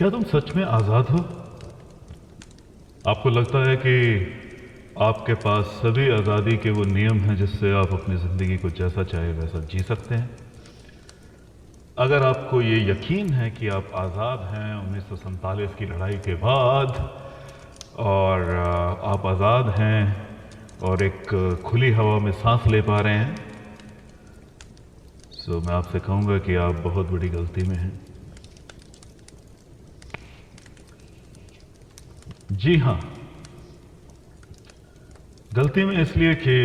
क्या तुम सच में आजाद हो? आपको लगता है कि आपके पास सभी आज़ादी के वो नियम हैं जिससे आप अपनी ज़िंदगी को जैसा चाहे वैसा जी सकते हैं? अगर आपको ये यकीन है कि आप आज़ाद हैं 1947 की लड़ाई के बाद और आप आज़ाद हैं और एक खुली हवा में सांस ले पा रहे हैं, तो मैं आपसे कहूँगा कि आप बहुत बड़ी गलती में हैं। जी हाँ, गलती में इसलिए कि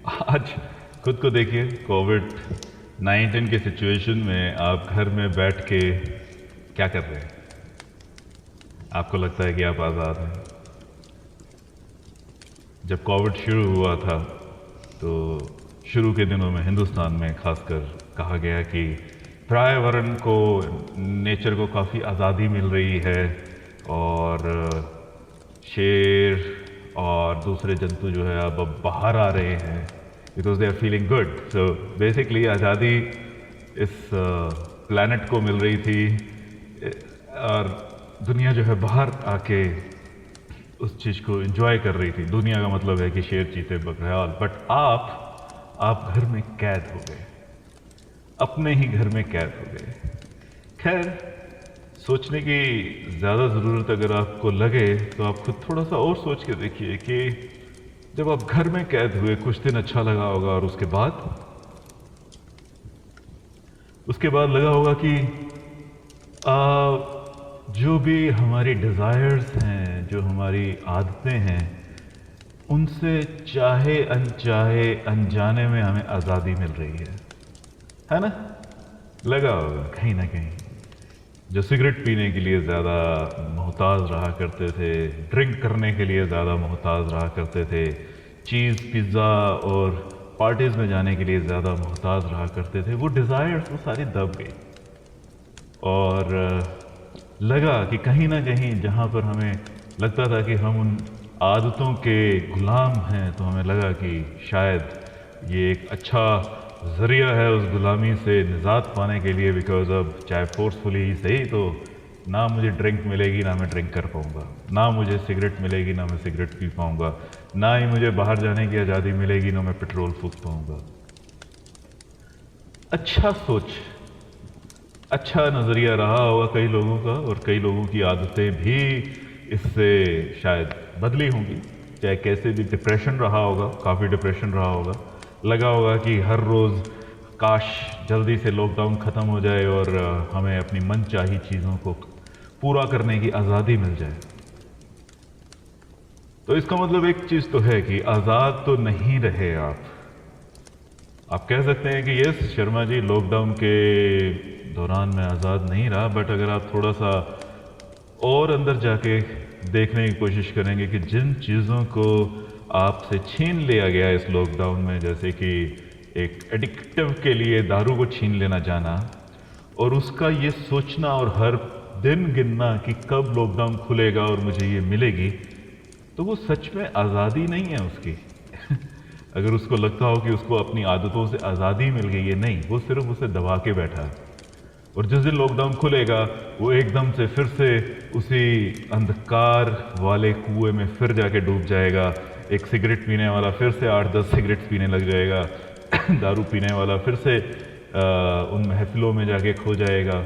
आज खुद को देखिए, कोविड-19 की सिचुएशन में आप घर में बैठ के क्या कर रहे हैं? आपको लगता है कि आप आज़ाद हैं। जब कोविड शुरू हुआ था तो शुरू के दिनों में हिंदुस्तान में खासकर कहा गया कि पर्यावरण को, नेचर को काफ़ी आज़ादी मिल रही है और शेर और दूसरे जंतु जो है अब बाहर आ रहे हैं because they are feeling good. So basically आज़ादी इस प्लैनेट को मिल रही थी और दुनिया जो है बाहर आके उस चीज़ को एंजॉय कर रही थी। दुनिया का मतलब है कि शेर, चीते, बकरयाल। बट आप घर में कैद हो गए, अपने ही घर में कैद हो गए। खैर, सोचने की ज़्यादा ज़रूरत अगर आपको लगे तो आप खुद थोड़ा सा और सोच के देखिए कि जब आप घर में कैद हुए कुछ दिन अच्छा लगा होगा और उसके बाद लगा होगा कि जो भी हमारी डिज़ायर्स हैं, जो हमारी आदतें हैं, उनसे चाहे अनचाहे अनजाने में हमें आज़ादी मिल रही है ना? लगा होगा कहीं ना कहीं। जो सिगरेट पीने के लिए ज़्यादा मोहताज रहा करते थे, ड्रिंक करने के लिए ज़्यादा मोहताज रहा करते थे, चीज़, पिज़्ज़ा और पार्टीज़ में जाने के लिए ज़्यादा मोहताज रहा करते थे, वो डिज़ायर्स वो सारी दब गई और लगा कि कहीं ना कहीं जहाँ पर हमें लगता था कि हम उन आदतों के गुलाम हैं, तो हमें लगा कि शायद ये एक अच्छा ज़रिया है उस गुलामी से निजात पाने के लिए। बिकॉज अब चाहे फोर्सफुली ही सही, तो ना मुझे ड्रिंक मिलेगी ना मैं ड्रिंक कर पाऊँगा, ना मुझे सिगरेट मिलेगी ना मैं सिगरेट पी पाऊँगा, ना ही मुझे बाहर जाने की आज़ादी मिलेगी ना मैं पेट्रोल फूंक पाऊँगा। अच्छा सोच, अच्छा नज़रिया रहा होगा कई लोगों का और कई लोगों की आदतें भी इससे शायद बदली होंगी। चाहे कैसे भी डिप्रेशन रहा होगा, काफ़ी डिप्रेशन रहा होगा, लगा होगा कि हर रोज़ काश जल्दी से लॉकडाउन ख़त्म हो जाए और हमें अपनी मनचाही चीज़ों को पूरा करने की आज़ादी मिल जाए। तो इसका मतलब एक चीज़ तो है कि आज़ाद तो नहीं रहे आप कह सकते हैं कि यस शर्मा जी, लॉकडाउन के दौरान मैं आज़ाद नहीं रहा, बट अगर आप थोड़ा सा और अंदर जाके देखने की कोशिश करेंगे कि जिन चीज़ों को आपसे छीन लिया गया इस लॉकडाउन में, जैसे कि एक एडिक्टिव के लिए दारू को छीन लेना जाना और उसका ये सोचना और हर दिन गिनना कि कब लॉकडाउन खुलेगा और मुझे ये मिलेगी, तो वो सच में आज़ादी नहीं है उसकी। अगर उसको लगता हो कि उसको अपनी आदतों से आज़ादी मिल गई है, नहीं, वो सिर्फ उसे दबा के बैठा है। और जिस दिन लॉकडाउन खुलेगा वो एकदम से फिर से उसी अंधकार वाले कुएं में फिर जाके डूब जाएगा। एक सिगरेट पीने वाला फिर से 8-10 सिगरेट पीने लग जाएगा। दारू पीने वाला फिर से उन महफिलों में जाके खो जाएगा।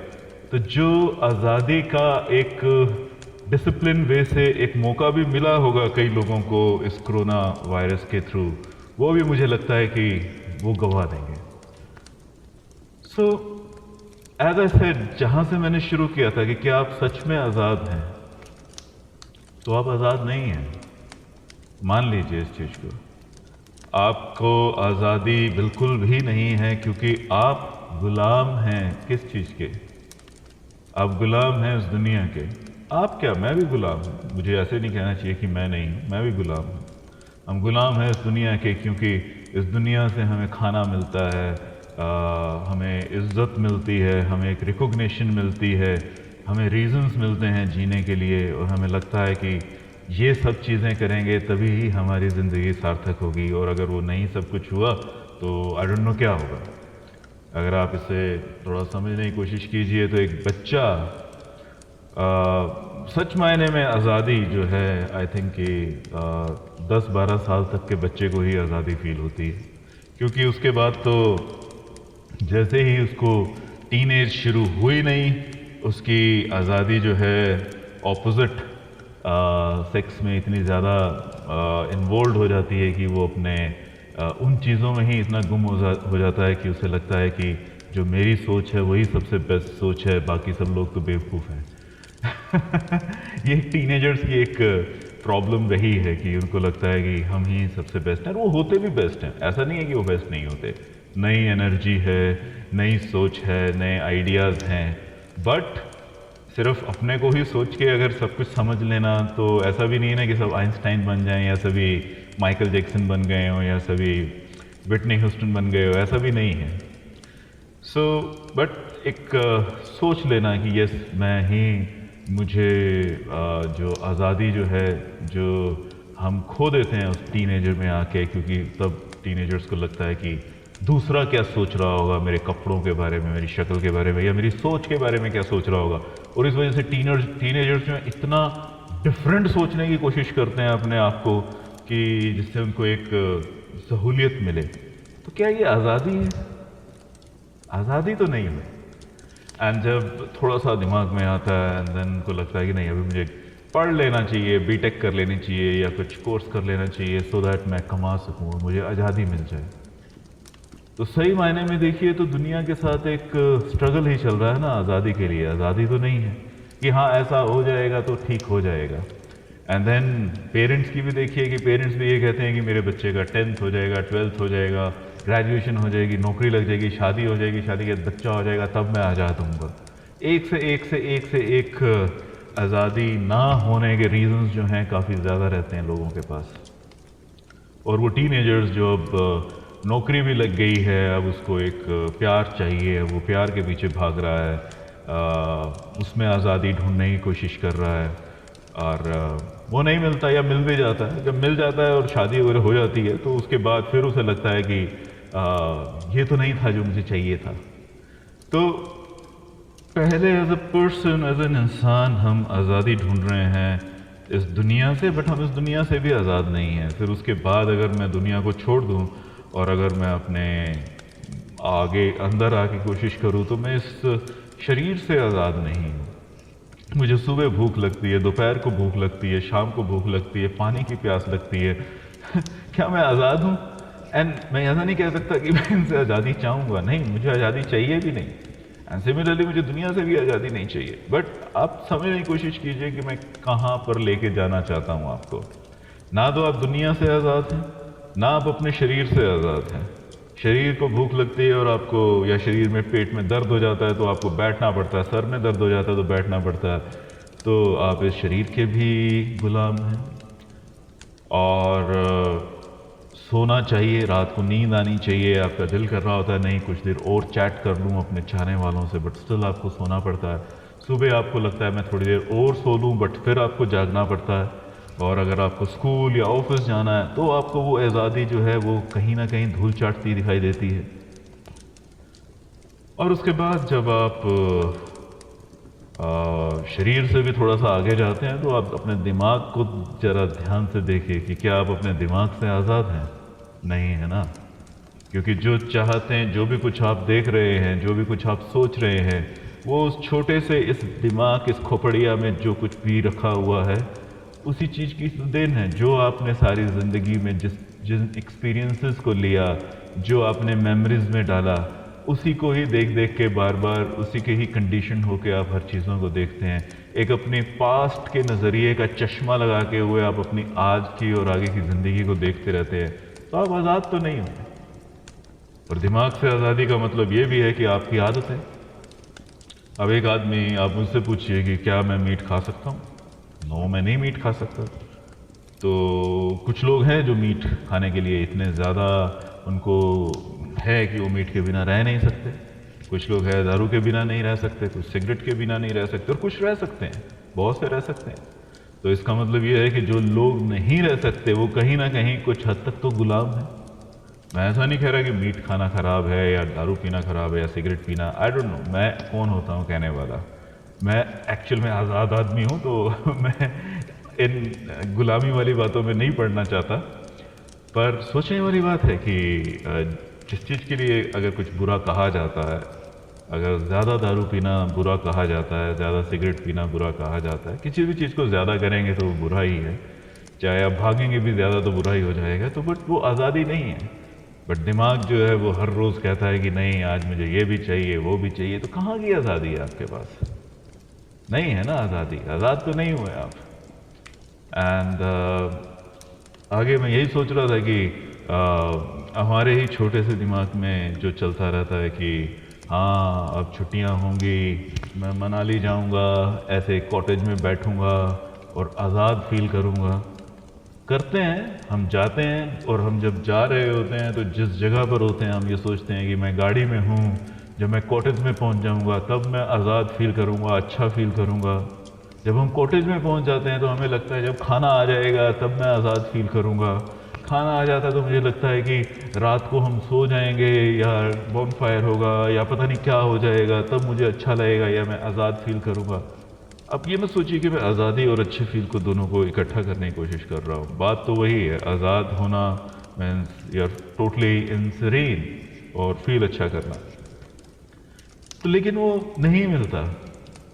तो जो आज़ादी का एक डिसिप्लिन वे से एक मौका भी मिला होगा कई लोगों को इस कोरोना वायरस के थ्रू, वो भी मुझे लगता है कि वो गंवा देंगे। सो एज आई सेड, जहां से मैंने शुरू किया था कि क्या आप सच में आज़ाद हैं, तो आप आज़ाद नहीं हैं। मान लीजिए इस चीज़ को, आपको आज़ादी बिल्कुल भी नहीं है, क्योंकि आप गुलाम हैं किस चीज़ के? आप गुलाम हैं इस दुनिया के। आप क्या, मैं भी गुलाम हूँ। मुझे ऐसे नहीं कहना चाहिए कि मैं नहीं हूँ, मैं भी गुलाम हूँ। हम गुलाम हैं इस दुनिया के, क्योंकि इस दुनिया से हमें खाना मिलता है, हमें इज़्ज़त मिलती है, हमें एक रिकॉग्निशन मिलती है, हमें रीज़न्स मिलते हैं जीने के लिए, और हमें लगता है कि ये सब चीज़ें करेंगे तभी ही हमारी ज़िंदगी सार्थक होगी। और अगर वो नहीं सब कुछ हुआ तो आई डोंट नो क्या होगा। अगर आप इसे थोड़ा समझने की कोशिश कीजिए तो एक बच्चा सच मायने में आज़ादी जो है आई थिंक कि 10-12 साल तक के बच्चे को ही आज़ादी फील होती है, क्योंकि उसके बाद तो जैसे ही उसको टीनेज शुरू हुई नहीं, उसकी आज़ादी जो है ऑपोजिट सेक्स में इतनी ज़्यादा इन्वॉल्व हो जाती है कि वो अपने उन चीज़ों में ही इतना गुम हो जाता है कि उसे लगता है कि जो मेरी सोच है वही सबसे बेस्ट सोच है, बाकी सब लोग तो बेवकूफ़ हैं। ये टीनेजर्स की एक प्रॉब्लम रही है कि उनको लगता है कि हम ही सबसे बेस्ट हैं, और वो होते भी बेस्ट हैं, ऐसा नहीं है कि वो बेस्ट नहीं होते। नई एनर्जी है, नई सोच है, नए आइडियाज़ हैं, बट सिर्फ अपने को ही सोच के अगर सब कुछ समझ लेना तो ऐसा भी नहीं है ना कि सब आइंस्टाइन बन जाएं या सभी माइकल जैक्सन बन गए हो या सभी विटनी ह्यूस्टन बन गए हो, ऐसा भी नहीं है। सो बट एक सोच लेना कि यस मैं ही, मुझे जो आज़ादी जो है जो हम खो देते हैं उस टीनेजर में आके, क्योंकि तब टीनेजर्स को लगता है कि दूसरा क्या सोच रहा होगा मेरे कपड़ों के बारे में, मेरी शक्ल के बारे में, या मेरी सोच के बारे में क्या सोच रहा होगा, और इस वजह से टीनेजर्स जो है इतना डिफरेंट सोचने की कोशिश करते हैं अपने आप को कि जिससे उनको एक सहूलियत मिले। तो क्या ये आज़ादी है? आज़ादी तो नहीं है। एंड जब थोड़ा सा दिमाग में आता है एंड देन उनको लगता है कि नहीं, अभी मुझे पढ़ लेना चाहिए, बीटेक कर लेनी चाहिए या कुछ कोर्स कर लेना चाहिए सो दैट मैं कमा सकूँ और मुझे आज़ादी मिल जाए। तो सही मायने में देखिए तो दुनिया के साथ एक स्ट्रगल ही चल रहा है ना आज़ादी के लिए। आज़ादी तो नहीं है कि हाँ ऐसा हो जाएगा तो ठीक हो जाएगा। एंड देन पेरेंट्स की भी देखिए कि पेरेंट्स भी ये कहते हैं कि मेरे बच्चे का 10th हो जाएगा, 12th हो जाएगा, ग्रेजुएशन हो जाएगी, नौकरी लग जाएगी, शादी हो जाएगी, शादी के बाद बच्चा हो जाएगा, तब मैं आज़ाद होऊंगा। एक से एक आज़ादी ना होने के रीजंस जो हैं काफ़ी ज़्यादा रहते हैं लोगों के पास। और वो टीनेजर्स जो अब नौकरी भी लग गई है, अब उसको एक प्यार चाहिए, वो प्यार के पीछे भाग रहा है, उसमें आज़ादी ढूंढने की कोशिश कर रहा है, और वो नहीं मिलता या मिल भी जाता है। जब मिल जाता है और शादी वगैरह हो जाती है तो उसके बाद फिर उसे लगता है कि ये तो नहीं था जो मुझे चाहिए था। तो पहले as a person, as an इंसान हम आज़ादी ढूंढ रहे हैं इस दुनिया से, बट हम इस दुनिया से भी आज़ाद नहीं हैं। फिर उसके बाद अगर मैं दुनिया को छोड़ दूं और अगर मैं अपने आगे अंदर आके कोशिश करूं तो मैं इस शरीर से आज़ाद नहीं हूँ। मुझे सुबह भूख लगती है, दोपहर को भूख लगती है, शाम को भूख लगती है, पानी की प्यास लगती है। क्या मैं आज़ाद हूँ? एंड मैं ऐसा नहीं कह सकता कि मैं इनसे आज़ादी चाहूँगा, नहीं, मुझे आज़ादी चाहिए भी नहीं। एंड सिमिलरली मुझे दुनिया से भी आज़ादी नहीं चाहिए। बट आप समझने की कोशिश कीजिए कि मैं कहाँ पर लेके जाना चाहता हूँ आपको। ना तो आप दुनिया से आज़ाद हैं, ना आप अपने शरीर से आज़ाद हैं। शरीर को भूख लगती है और आपको, या शरीर में पेट में दर्द हो जाता है तो आपको बैठना पड़ता है, सर में दर्द हो जाता है तो बैठना पड़ता है, तो आप इस शरीर के भी गुलाम हैं। और सोना चाहिए, रात को नींद आनी चाहिए, आपका दिल कर रहा होता है नहीं कुछ देर और चैट कर लूँ अपने चाहने वालों से, बट स्टिल आपको सोना पड़ता है। सुबह आपको लगता है मैं थोड़ी देर और सो लूँ, बट फिर आपको जागना पड़ता है। और अगर आपको स्कूल या ऑफिस जाना है तो आपको वो आज़ादी जो है वो कहीं ना कहीं धूल चाटती दिखाई देती है। और उसके बाद जब आप शरीर से भी थोड़ा सा आगे जाते हैं तो आप अपने दिमाग को ज़रा ध्यान से देखिए कि क्या आप अपने दिमाग से आज़ाद हैं? नहीं है ना, क्योंकि जो चाहते हैं, जो भी कुछ आप देख रहे हैं, जो भी कुछ आप सोच रहे हैं, वो उस छोटे से इस दिमाग, इस खोपड़िया में जो कुछ भी रखा हुआ है उसी चीज़ की देन है। जो आपने सारी ज़िंदगी में जिन एक्सपीरियंसेस को लिया, जो आपने मेमोरीज में डाला, उसी को ही देख देख के बार बार उसी के ही कंडीशन होके आप हर चीज़ों को देखते हैं। एक अपने पास्ट के नज़रिए का चश्मा लगा के हुए आप अपनी आज की और आगे की ज़िंदगी को देखते रहते हैं, तो आप आज़ाद तो नहीं होंगे। और दिमाग से आज़ादी का मतलब ये भी है कि आपकी आदत है। अब एक आदमी, आप मुझसे पूछिए कि क्या मैं मीट खा सकता हूँ? नो, मैं नहीं मीट खा सकता। तो कुछ लोग हैं जो मीट खाने के लिए इतने ज़्यादा उनको है कि वो मीट के बिना रह नहीं सकते। कुछ लोग हैं दारू के बिना नहीं रह सकते, कुछ सिगरेट के बिना नहीं रह सकते, और कुछ रह सकते हैं, बहुत से रह सकते हैं। तो इसका मतलब ये है कि जो लोग नहीं रह सकते वो कहीं ना कहीं कुछ हद तक तो गुलाम है। मैं ऐसा नहीं कह रहा कि मीट खाना ख़राब है या दारू पीना ख़राब है या सिगरेट पीना, आई डोंट नो, मैं कौन होता हूँ कहने वाला। मैं एक्चुअल में आज़ाद आदमी हूँ, तो मैं इन गुलामी वाली बातों में नहीं पड़ना चाहता। पर सोचने वाली बात है कि जिस चीज़ के लिए अगर कुछ बुरा कहा जाता है, अगर ज़्यादा दारू पीना बुरा कहा जाता है, ज़्यादा सिगरेट पीना बुरा कहा जाता है, किसी भी चीज़ को ज़्यादा करेंगे तो वो बुरा ही है। चाहे आप भागेंगे भी ज़्यादा तो बुरा ही हो जाएगा। तो बट वो आज़ादी नहीं है। बट दिमाग जो है वो हर रोज़ कहता है कि नहीं, आज मुझे ये भी चाहिए, वो भी चाहिए। तो कहाँ की आज़ादी है आपके पास? नहीं है ना आज़ादी, आज़ाद तो नहीं हुए आप। एंड आगे मैं यही सोच रहा था कि हमारे ही छोटे से दिमाग में जो चलता रहता है कि हाँ अब छुट्टियाँ होंगी, मैं मनाली जाऊँगा, ऐसे कॉटेज में बैठूँगा और आज़ाद फील करूँगा। करते हैं, हम जाते हैं, और हम जब जा रहे होते हैं तो जिस जगह पर होते हैं हम ये सोचते हैं कि मैं गाड़ी में हूँ, जब मैं कॉटेज में पहुँच जाऊँगा तब मैं आज़ाद फील करूँगा, अच्छा फील करूँगा। जब हम कॉटेज में पहुँच जाते हैं तो हमें लगता है जब खाना आ जाएगा तब मैं आज़ाद फील करूँगा। खाना आ जाता है तो मुझे लगता है कि रात को हम सो जाएंगे या बॉनफायर होगा या पता नहीं क्या हो जाएगा, तब मुझे अच्छा लगेगा या मैं आज़ाद फील करूँगा। अब ये मत सोचिए कि मैं आज़ादी और अच्छे फील को दोनों को इकट्ठा करने की कोशिश कर रहा हूँ। बात तो वही है, आज़ाद होना means you are totally in serene और फील अच्छा करना। तो लेकिन वो नहीं मिलता,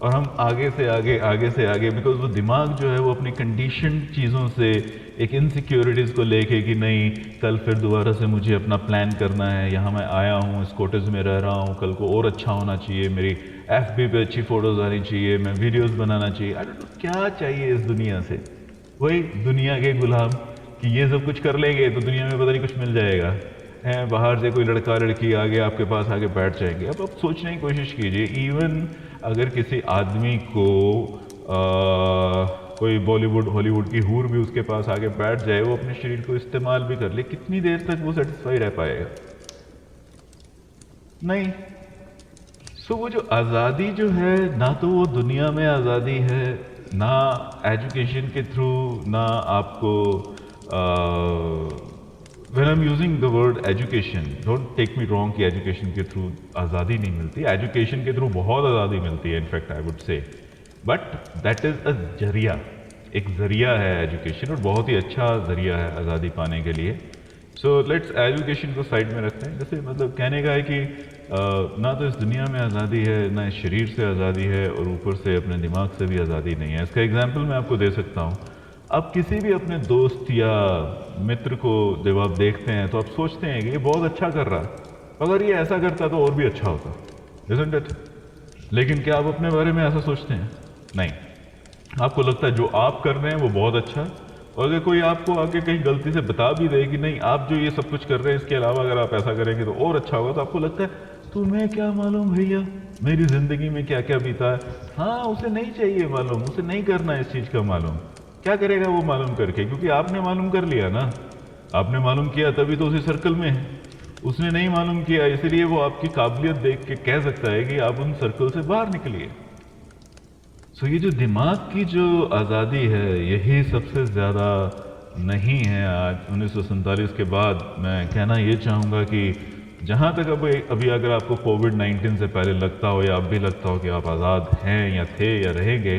और हम आगे से आगे, आगे से आगे, बिकॉज वो दिमाग जो है वो अपनी कंडीशन चीज़ों से, एक इनसिक्योरिटीज़ को लेके कि नहीं कल फिर दोबारा से मुझे अपना प्लान करना है, यहाँ मैं आया हूँ, इस कॉटेज में रह रहा हूँ, कल को और अच्छा होना चाहिए, मेरी FB पे अच्छी फ़ोटोज़ आनी चाहिए, मैं वीडियोज़ बनाना चाहिए। आई डोंट नो क्या चाहिए इस दुनिया से। वही दुनिया के गुलाम कि ये सब कुछ कर लेंगे तो दुनिया में पता नहीं कुछ मिल जाएगा। हैं बाहर से कोई लड़का लड़की आगे आपके पास आके बैठ जाएंगे। अब आप सोचने की कोशिश कीजिए, इवन अगर किसी आदमी को कोई बॉलीवुड हॉलीवुड की हूर भी उसके पास आके बैठ जाए, वो अपने शरीर को इस्तेमाल भी कर ले, कितनी देर तक वो सेटिस्फाई रह पाएगा? नहीं। सो वो जो आज़ादी जो है, ना तो वो दुनिया में आज़ादी है, ना एजुकेशन के थ्रू, ना आपको when I'm using the word education, don't take me wrong कि एजुकेशन के थ्रू आज़ादी नहीं मिलती, एजुकेशन के थ्रू बहुत आज़ादी मिलती है, in fact I would say, but that is a जरिया, एक ज़रिया है एजुकेशन, और बहुत ही अच्छा ज़रिया है आज़ादी पाने के लिए। सो लेट्स एजुकेशन को साइड में रखते हैं। जैसे मतलब कहने का है कि ना तो इस दुनिया में आज़ादी है, ना इस शरीर से आज़ादी है, और ऊपर से अपने दिमाग से भी आज़ादी नहीं है। इसका एग्जाम्पल मैं आपको दे सकता हूँ। आप किसी भी अपने दोस्त या मित्र को जब आप देखते हैं तो आप सोचते हैं कि ये बहुत अच्छा कर रहा है, अगर ये ऐसा करता तो और भी अच्छा होता, isn't it? लेकिन क्या आप अपने बारे में ऐसा सोचते हैं? नहीं। आपको लगता है जो आप कर रहे हैं वो बहुत अच्छा है, और अगर कोई आपको आके कहीं गलती से बता भी दे कि नहीं आप जो ये सब कुछ कर रहे हैं इसके अलावा अगर आप ऐसा करेंगे तो और अच्छा होगा, तो आपको लगता है तुम्हें क्या मालूम भैया मेरी ज़िंदगी में क्या क्या बीता है। हाँ, उसे नहीं चाहिए मालूम, उसे नहीं करना इस चीज़ का मालूम। क्या करेगा वो मालूम करके? क्योंकि आपने मालूम कर लिया ना, आपने मालूम किया तभी तो उसी सर्कल में है। उसने नहीं मालूम किया, इसलिए वो आपकी काबिलियत देख के कह सकता है कि आप उन सर्कल से बाहर निकलिए। सो ये जो दिमाग की जो आज़ादी है, यही सबसे ज़्यादा नहीं है आज 1947 के बाद। मैं कहना ये चाहूँगा कि जहाँ तक अभी अगर आपको कोविड-19 से पहले लगता हो या अब भी लगता हो कि आप आज़ाद हैं या थे या रहेंगे,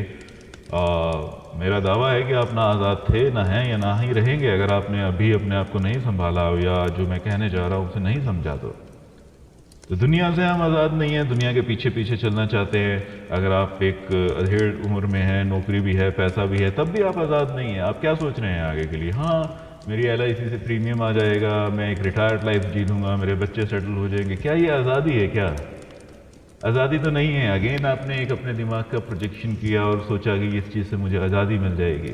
मेरा दावा है कि आप ना आज़ाद थे, ना हैं, या ना ही रहेंगे अगर आपने अभी अपने आप को नहीं संभाला हो, या जो मैं कहने जा रहा हूँ उसे नहीं समझा। तो दुनिया से हम आज़ाद नहीं हैं, दुनिया के पीछे पीछे चलना चाहते हैं। अगर आप एक अधेड़ उम्र में हैं, नौकरी भी है, पैसा भी है, तब भी आप आज़ाद नहीं हैं। आप क्या सोच रहे हैं आगे के लिए? हाँ, मेरी LIC से प्रीमियम आ जाएगा, मैं एक रिटायर्ड लाइफ जी लूँगा, मेरे बच्चे सेटल हो जाएंगे। क्या ये आज़ादी है? क्या आज़ादी तो नहीं है। अगेन आपने एक अपने दिमाग का प्रोजेक्शन किया और सोचा कि इस चीज़ से मुझे आज़ादी मिल जाएगी।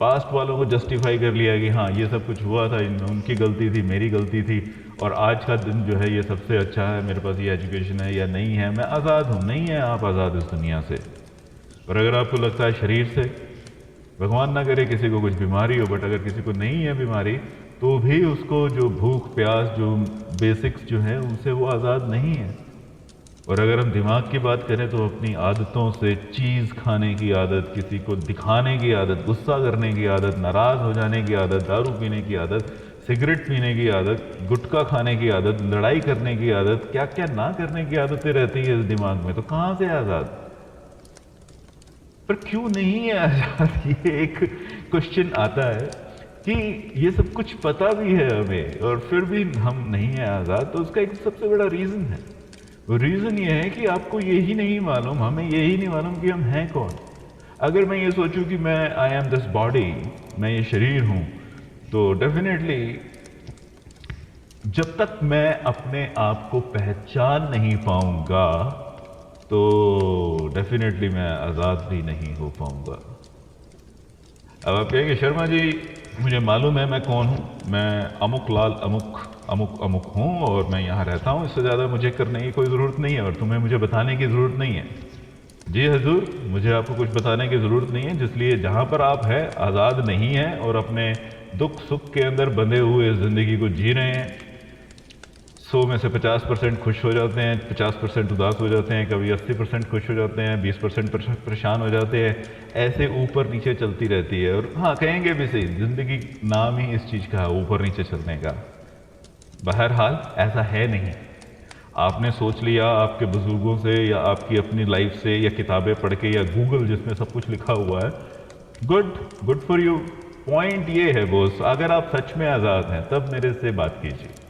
पास्ट वालों को जस्टिफाई कर लिया कि हाँ ये सब कुछ हुआ था, उनकी गलती थी, मेरी गलती थी, और आज का दिन जो है ये सबसे अच्छा है, मेरे पास ये एजुकेशन है या नहीं है, मैं आज़ाद हूँ। नहीं है आप आज़ाद इस दुनिया से। और अगर आपको लगता है शरीर से, भगवान ना करे किसी को कुछ बीमारी हो, बट अगर किसी को नहीं है बीमारी तो भी उसको जो भूख प्यास, जो बेसिक्स जो हैं उनसे वो आज़ाद नहीं है। और अगर हम दिमाग की बात करें तो अपनी आदतों से, चीज़ खाने की आदत, किसी को दिखाने की आदत, गुस्सा करने की आदत, नाराज़ हो जाने की आदत, दारू पीने की आदत, सिगरेट पीने की आदत, गुटखा खाने की आदत, लड़ाई करने की आदत, क्या क्या ना करने की आदतें रहती है इस दिमाग में, तो कहाँ से आज़ाद? पर क्यों नहीं है आजाद, ये एक क्वेश्चन आता है कि ये सब कुछ पता भी है हमें और फिर भी हम नहीं है आजाद। तो उसका एक सबसे बड़ा रीजन है, वो रीजन ये है कि आपको यही नहीं मालूम, हमें यही नहीं मालूम कि हम हैं कौन। अगर मैं ये सोचूं कि मैं आई एम दिस बॉडी, मैं ये शरीर हूं, तो डेफिनेटली जब तक मैं अपने आप को पहचान नहीं पाऊंगा तो डेफिनेटली मैं आज़ाद भी नहीं हो पाऊंगा। अब आप कहेंगे शर्मा जी मुझे मालूम है मैं कौन हूँ, मैं अमुक लाल अमुक अमुक अमुक हूँ और मैं यहाँ रहता हूँ, इससे ज़्यादा मुझे करने की कोई ज़रूरत नहीं है और तुम्हें मुझे बताने की ज़रूरत नहीं है। जी हजूर, मुझे आपको कुछ बताने की ज़रूरत नहीं है, जिसलिए जहाँ पर आप हैं आज़ाद नहीं हैं और अपने दुख सुख के अंदर बंधे हुए ज़िंदगी को जी रहे हैं। 100 में से 50% खुश हो जाते हैं, 50% उदास हो जाते हैं, कभी 80% खुश हो जाते हैं, 20% परेशान हो जाते हैं, ऐसे ऊपर नीचे चलती रहती है। और हाँ कहेंगे भी सही, ज़िंदगी नाम ही इस चीज़ का है, ऊपर नीचे चलने का। बहरहाल ऐसा है नहीं। आपने सोच लिया आपके बुजुर्गों से या आपकी अपनी लाइफ से या किताबें पढ़ के या गूगल जिसमें सब कुछ लिखा हुआ है, गुड फॉर यू। पॉइंट ये है बोस, अगर आप सच में आज़ाद हैं तब मेरे से बात कीजिए।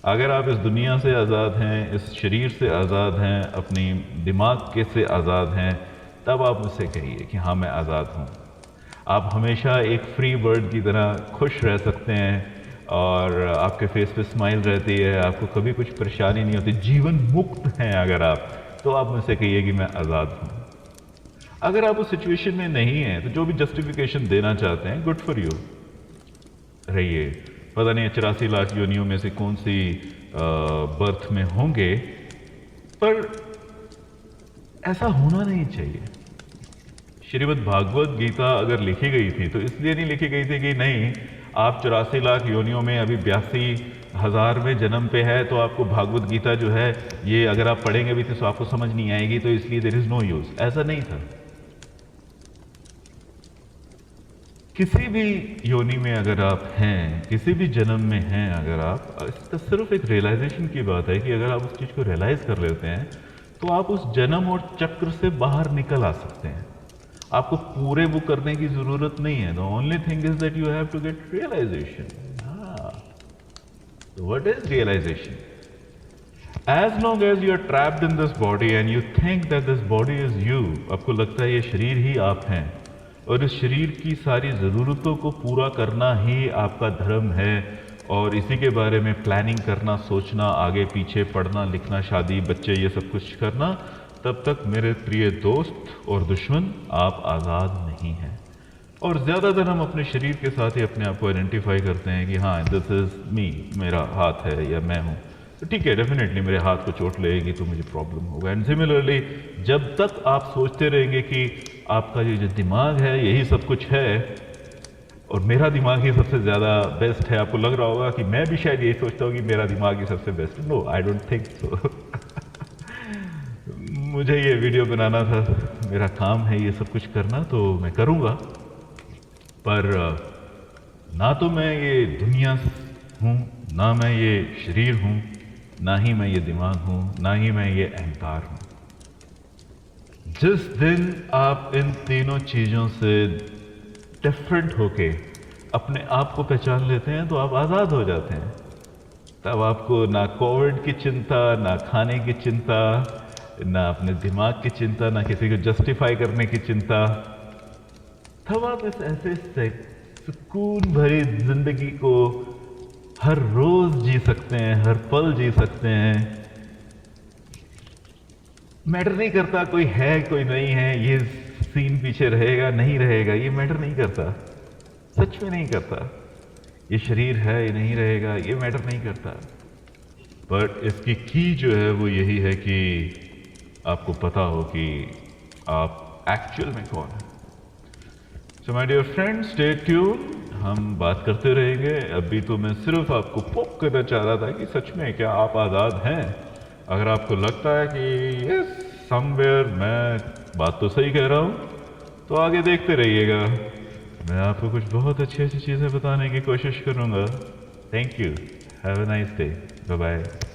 अगर आप इस दुनिया से आज़ाद हैं, इस शरीर से आज़ाद हैं, अपनी दिमाग के से आज़ाद हैं, तब आप मुझसे कहिए कि हाँ मैं आज़ाद हूँ। आप हमेशा एक फ्री बर्ड की तरह खुश रह सकते हैं और आपके फेस पे स्माइल रहती है, आपको कभी कुछ परेशानी नहीं होती, जीवन मुक्त हैं अगर आप, तो आप मुझसे कहिए कि मैं आज़ाद हूँ। अगर आप उस सिचुएशन में नहीं हैं तो जो भी जस्टिफिकेशन देना चाहते हैं, गुड फॉर यू रहिए। पता नहीं 84 लाख योनियों में से कौन सी बर्थ में होंगे, पर ऐसा होना नहीं चाहिए। श्रीमद् भागवत गीता अगर लिखी गई थी तो इसलिए नहीं लिखी गई थी कि नहीं आप 84 लाख योनियों में अभी 82,000वें जन्म पे है तो आपको भागवत गीता जो है ये अगर आप पढ़ेंगे भी तो आपको समझ नहीं आएगी, तो इसलिए देयर इज नो यूज। ऐसा नहीं था। किसी भी योनि में अगर आप हैं, किसी भी जन्म में हैं अगर आप, इसका सिर्फ एक रियलाइजेशन की बात है कि अगर आप उस चीज़ को रियलाइज कर लेते हैं तो आप उस जन्म और चक्र से बाहर निकल आ सकते हैं। आपको पूरे वो करने की जरूरत नहीं है। The only thing is that you have to get realization. What is realization? As long as you are trapped in this body and you think that this body is you, आपको लगता है ये शरीर ही आप हैं और इस शरीर की सारी ज़रूरतों को पूरा करना ही आपका धर्म है और इसी के बारे में प्लानिंग करना, सोचना, आगे पीछे पढ़ना लिखना, शादी बच्चे ये सब कुछ करना, तब तक मेरे प्रिय दोस्त और दुश्मन आप आज़ाद नहीं हैं। और ज़्यादातर हम अपने शरीर के साथ ही अपने आप को आइडेंटिफाई करते हैं कि हाँ दिस इज़ मी, मेरा हाथ है या मैं हूँ, तो ठीक है डेफिनेटली मेरे हाथ को चोट लगेगी तो मुझे प्रॉब्लम होगा। एंड सिमिलरली जब तक आप सोचते रहेंगे कि आपका ये जो दिमाग है यही सब कुछ है और मेरा दिमाग ही सबसे ज़्यादा बेस्ट है, आपको लग रहा होगा कि मैं भी शायद यही सोचता हूँ कि मेरा दिमाग ही सबसे बेस्ट है। No, I don't think so. मुझे ये वीडियो बनाना था, मेरा काम है ये सब कुछ करना, तो मैं करूँगा, पर ना तो मैं ये दुनिया हूँ, ना मैं ये शरीर हूँ, ना ही मैं ये दिमाग हूँ, ना ही मैं ये अहंकार हूँ। जिस दिन आप इन तीनों चीज़ों से डिफरेंट होके अपने आप को पहचान लेते हैं तो आप आज़ाद हो जाते हैं। तब आपको ना कोविड की चिंता, ना खाने की चिंता, ना अपने दिमाग की चिंता, ना किसी को जस्टिफाई करने की चिंता। तब आप इस ऐसे सुकून भरी जिंदगी को हर रोज जी सकते हैं, हर पल जी सकते हैं। मैटर नहीं करता कोई है कोई नहीं है, ये सीन पीछे रहेगा नहीं रहेगा, ये मैटर नहीं करता, सच में नहीं करता। ये शरीर है ये नहीं रहेगा, ये मैटर नहीं करता। बट इसकी की जो है वो यही है कि आपको पता हो कि आप एक्चुअल में कौन है। So my dear friends, stay tune, हम बात करते रहेंगे। अभी तो मैं सिर्फ आपको पोक करना चाह रहा था कि सच में क्या आप आज़ाद हैं। अगर आपको लगता है कि यस समवेयर मैं बात तो सही कह रहा हूँ, तो आगे देखते रहिएगा, मैं आपको कुछ बहुत अच्छी अच्छी चीज़ें बताने की कोशिश करूँगा। Thank you, have a nice day, bye bye.